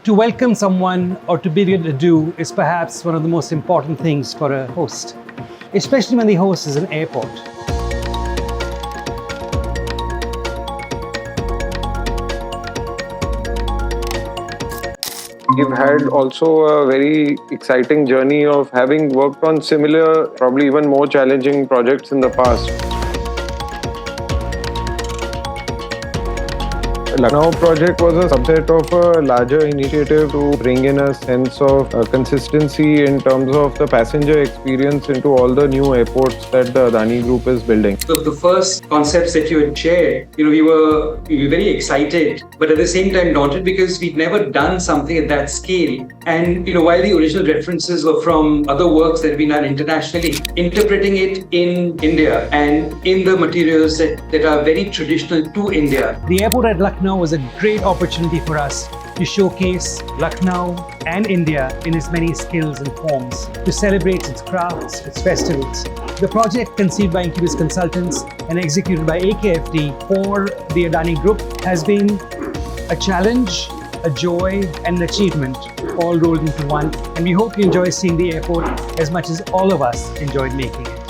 To welcome someone or to begin a do is perhaps one of the most important things for a host, especially when the host is an airport. We've had also a very exciting journey of having worked on similar, probably even more challenging projects in the past. Lucknow project was a subset of a larger initiative to bring in a sense of consistency in terms of the passenger experience into all the new airports that the Adani Group is building. So the first concepts that you had shared, we were very excited, but at the same time daunted because we'd never done something at that scale. And while the original references were from other works that have been done internationally, interpreting it in India and in the materials that are very traditional to India. The airport at Lucknow was a great opportunity for us to showcase Lucknow and India in its many skills and forms, to celebrate its crafts, its festivals. The project, conceived by Incubis Consultants and executed by AKFD for the Adani Group, has been a challenge, a joy, and an achievement, all rolled into one. And we hope you enjoy seeing the airport as much as all of us enjoyed making it.